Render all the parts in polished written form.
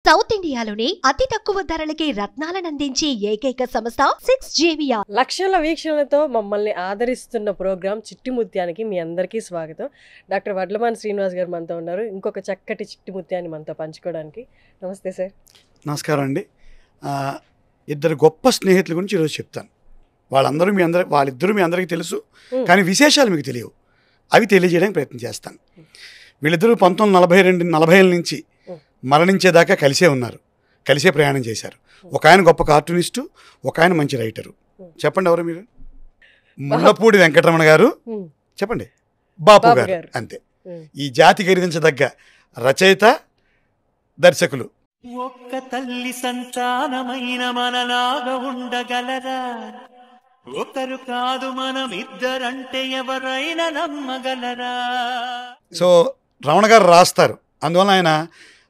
South ఇండియాలోని అతి తక్కువ ధరలకి రత్నాలనందించే ఏకైక సంస్థ 6JVR. లక్షల వీక్షణలతో మమ్మల్ని ఆదరిస్తున్న ప్రోగ్రాం చిట్టి ముత్యానికి మీ అందరికీ స్వాగతం. డాక్టర్ వడ్లమాన్ శ్రీనివాస్ గారు మనతో ఉన్నారు. ఇంకొక చక్కటి చిట్టి ముత్యాన్ని మనతో పంచుకోవడానికి. నమస్తే సార్. నమస్కారం అండి. ఇద్దరు గొప్ప స్నేహితుల గురించి ఈరోజు చెప్తాను. వాళ్ళిద్దరూ మీ అందరికీ తెలుసు, కానీ విశేషాలు మీకు తెలియవు. అవి తెలియజేయడానికి ప్రయత్నం చేస్తాను. వీళ్ళిద్దరూ 1940 నుంచి మరణించేదాకా కలిసే ఉన్నారు, కలిసే ప్రయాణం చేశారు. ఒక ఆయన గొప్ప కార్టూనిస్టు, ఒక ఆయన మంచి రైటరు. చెప్పండి ఎవరు మీరు? ముళ్ళపూడి వెంకటరమణ గారు, చెప్పండి బాపు గారు. అంతే. ఈ జాతి గర్వించదగ్గ రచయిత, దర్శకులు. ఒక్క తల్లి సంతానమైన మనలాగా ఉండగలరా? ఒకరు కాదు మనం ఇద్దరంటే ఎవరైనా నమ్మగలరా? సో రమణ గారు రాస్తారు, అందువల్ల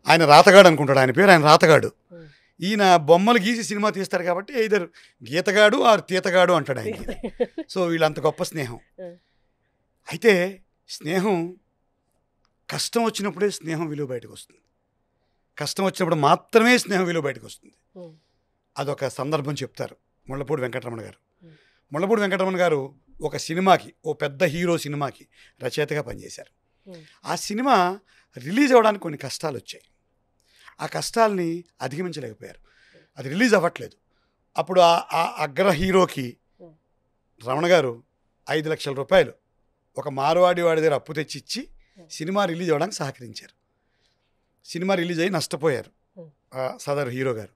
ఆయన రాతగాడు అనుకుంటాడు. ఆయన పేరు, ఆయన రాతగాడు. ఈయన బొమ్మలు గీసి సినిమా తీస్తారు కాబట్టి ఇద్దరు గీతగాడు ఆరు తీతగాడు అంటాడు ఆయన. సో వీళ్ళంత గొప్ప స్నేహం. అయితే స్నేహం కష్టం వచ్చినప్పుడే స్నేహం విలువ బయటకు వస్తుంది. కష్టం వచ్చినప్పుడు మాత్రమే స్నేహం విలువ బయటకు వస్తుంది. అదొక సందర్భం చెప్తారు ముళ్ళపూడి వెంకటరమణ గారు. ముళ్ళపూడి వెంకటరమణ గారు ఒక సినిమాకి, ఓ పెద్ద హీరో సినిమాకి రచయితగా పనిచేశారు. ఆ సినిమా రిలీజ్ అవ్వడానికి కొన్ని కష్టాలు వచ్చాయి. ఆ కష్టాలని అధిగమించలేకపోయారు. అది రిలీజ్ అవ్వట్లేదు. అప్పుడు ఆ అగ్ర హీరోకి రమణ గారు 5 లక్షల రూపాయలు ఒక మార్వాడి వాడి దగ్గర అప్పు తెచ్చి ఇచ్చి సినిమా రిలీజ్ అవ్వడానికి సహకరించారు. సినిమా రిలీజ్ అయ్యి నష్టపోయారు సదరు హీరో గారు.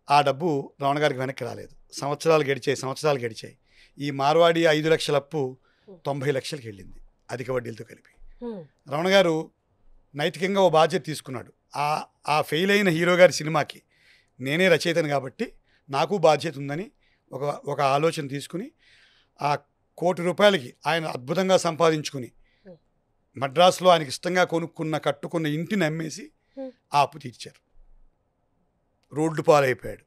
ఆ డబ్బు రమణ గారికి వెనక్కి రాలేదు. సంవత్సరాలు గడిచాయి. ఈ మార్వాడి 5 లక్షల అప్పు 90 లక్షలకి వెళ్ళింది, అధిక వడ్డీలతో కలిపి. రమణ గారు నైతికంగా ఓ బాధ్యత తీసుకున్నాడు. ఆ ఫెయిల్ అయిన హీరో గారి సినిమాకి నేనే రచయితను కాబట్టి నాకు బాధ్యత ఉందని ఒక ఆలోచన తీసుకుని ఆ 1 కోటి రూపాయలకి ఆయన అద్భుతంగా సంపాదించుకుని మద్రాసులో ఆయనకి ఇష్టంగా కట్టుకున్న ఇంటిని అమ్మేసి ఆ అప్పు తీర్చారు. రోడ్డు పాలైపోయాడు.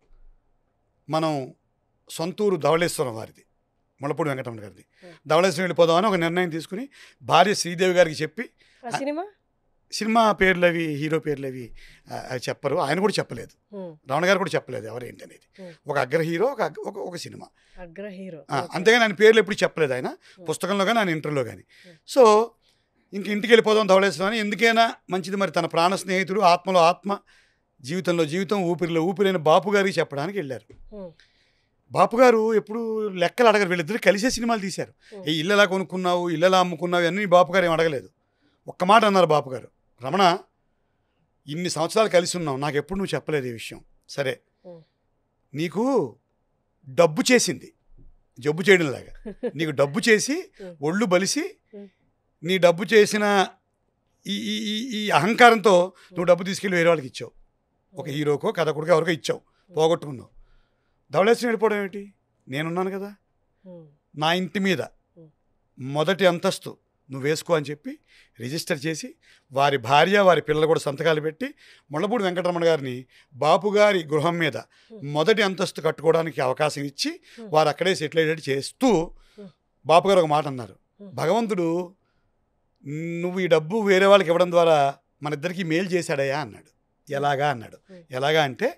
మనం సొంతూరు ధవళేశ్వరం వారిది, ముళ్ళపూడి వెంకటరమణ గారిది. ధవళేశ్వరం వెళ్ళిపోదామని ఒక నిర్ణయం తీసుకుని భార్య శ్రీదేవి గారికి చెప్పి, సినిమా పేర్లు అవి, హీరో పేర్లు అవి చెప్పరు, ఆయన కూడా చెప్పలేదు, రమణ గారు కూడా చెప్పలేదు ఎవరేంటి అనేది. ఒక అగ్ర హీరో, ఒక సినిమా, అంతేగాని ఆయన పేర్లు ఎప్పుడు చెప్పలేదు ఆయన పుస్తకంలో కానీ, ఆయన ఇంటర్లో కానీ. సో ఇంటికి వెళ్ళిపోదాం ధవళేశ్వరం అని. ఎందుకైనా మంచిది మరి తన ప్రాణ స్నేహితుడు, ఆత్మలో ఆత్మ, జీవితంలో జీవితం, ఊపిరిలో ఊపిరైన బాపు గారికి చెప్పడానికి వెళ్ళారు. బాపు గారు ఎప్పుడు లెక్కలు అడగరు. వీళ్ళిద్దరు కలిసే సినిమాలు తీశారు. ఈ ఇల్లు ఎలా కొనుక్కున్నావు, ఇల్లు ఎలా అమ్ముకున్నావు అన్నీ బాపు గారు ఏం అడగలేదు. ఒక్క మాట అన్నారు బాపు గారు, రమణ ఇన్ని సంవత్సరాలు కలిసి ఉన్నావు, నాకు ఎప్పుడు నువ్వు చెప్పలేదు ఈ విషయం. సరే, నీకు డబ్బు చేసింది, జబ్బు చేయడంలాగా నీకు డబ్బు చేసి ఒళ్ళు బలిసి నీ డబ్బు చేసిన ఈ అహంకారంతో నువ్వు డబ్బు తీసుకెళ్ళి వేరే వాళ్ళకి ఇచ్చావు. ఒక హీరోకో కథకుడికో ఎవరికో ఇచ్చావు, పోగొట్టుకున్నావు. ధవళేశ్వరం వెళ్ళిపోవడం ఏంటి? నేనున్నాను కదా, నా ఇంటి మీద మొదటి అంతస్తు నువ్వు వేసుకో అని చెప్పి రిజిస్టర్ చేసి వారి భార్య, వారి పిల్లలు కూడా సంతకాలు పెట్టి ముళ్ళపూడి వెంకటరమణ గారిని బాపు గారి గృహం మీద మొదటి అంతస్తు కట్టుకోవడానికి అవకాశం ఇచ్చి వారు అక్కడే సెటిల్ అయ్యేటట్టు చేస్తూ బాపు గారు ఒక మాట అన్నారు, భగవంతుడు నువ్వు ఈ డబ్బు వేరే వాళ్ళకి ఇవ్వడం ద్వారా మన ఇద్దరికి మేలు చేశాడయ్యా అన్నాడు. ఎలాగా అన్నాడు. ఎలాగా అంటే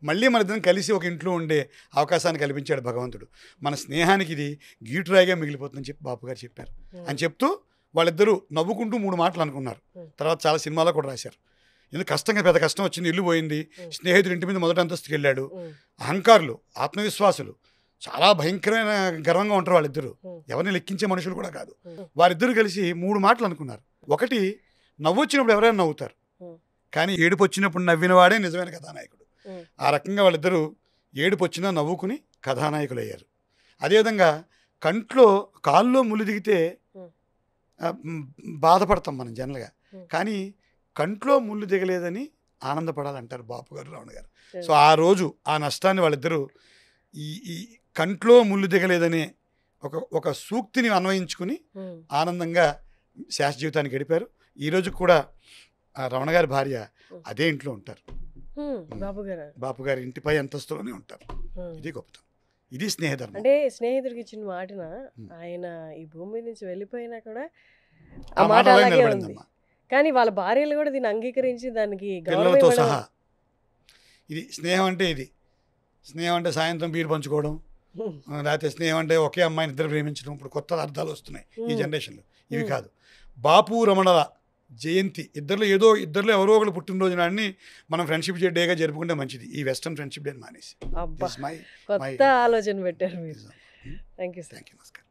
మళ్ళీ మన ఇద్దరం కలిసి ఒక ఇంట్లో ఉండే అవకాశాన్ని కల్పించాడు భగవంతుడు. మన స్నేహానికి ఇది గీటురాయిగా మిగిలిపోతుందని చెప్పి బాపు గారు చెప్పారు. అని చెప్తూ వాళ్ళిద్దరూ నవ్వుకుంటూ 3 మాటలు అనుకున్నారు. తర్వాత చాలా సినిమాలో కూడా రాశారు. ఎందుకు పెద్ద కష్టం వచ్చింది, ఇల్లు పోయింది, స్నేహితుడి ఇంటి మీద మొదటి అంతస్తుకి వెళ్ళాడు. అహంకారులు, ఆత్మవిశ్వాసులు, చాలా భయంకరమైన గర్వంగా ఉంటారు వాళ్ళిద్దరూ. ఎవరిని లెక్కించే మనుషులు కూడా కాదు. వారిద్దరూ కలిసి 3 మాటలు అనుకున్నారు. ఒకటి, నవ్వు వచ్చినప్పుడు ఎవరైనా నవ్వుతారు, కానీ ఏడుపు వచ్చినప్పుడు నవ్విన వాడే నిజమైన కథానాయకుడు. ఆ రకంగా వాళ్ళిద్దరూ ఏడుపు వచ్చినా నవ్వుకుని కథానాయకులు అయ్యారు. అదేవిధంగా కాల్లో ముళ్ళు దిగితే బాధపడతాం మనం జనరల్గా, కానీ కంట్లో ముళ్ళు దిగలేదని ఆనందపడాలంటారు బాపు గారు, రమణ గారు. సో ఆ రోజు ఆ నష్టాన్ని వాళ్ళిద్దరూ ఈ కంట్లో ముళ్ళు దిగలేదనే ఒక సూక్తిని అన్వయించుకుని ఆనందంగా శాశ్వత జీవితానికి గడిపారు. ఈరోజు కూడా రమణ గారి భార్య అదే ఇంట్లో ఉంటారు. బాపు గారి ఇంటిపై అంతస్తులోనే ఉంటారు. ఇది గొప్పతనం, ఇది స్నేహధర్మం. అంటే స్నేహితుడికి ఇచ్చిన మాటన ఆయన ఈ భూమి నుంచి వెళ్ళిపోయినా కూడా ఆ మాట అలాగే ఉంది. కానీ వాళ్ళ భార్యలు కూడా దీన్ని అంగీకరించి దానికి పిల్లలతో సహా ఇది స్నేహం అంటే ఇది. స్నేహం అంటే సాయంత్రం బీరు పంచుకోవడం, లేకపోతే స్నేహం అంటే ఒకే అమ్మాయిని ఇద్దరు ప్రేమించడం. ఇప్పుడు కొత్త అర్థాలు వస్తున్నాయి ఈ జనరేషన్లో. ఇవి కాదు. బాపు రమణల జయంతి ఇద్దరిలో ఎవరో ఒకరు పుట్టినరోజు నాడిని మనం ఫ్రెండ్షిప్ డేగా జరుపుకుంటే మంచిది. ఈ వెస్టర్న్ ఫ్రెండ్షిప్ డే మానేసి. అబ్బా, కొత్త ఆలోచన పెట్టారు మీరు. Thank you sir. Thank you. నమస్కారం.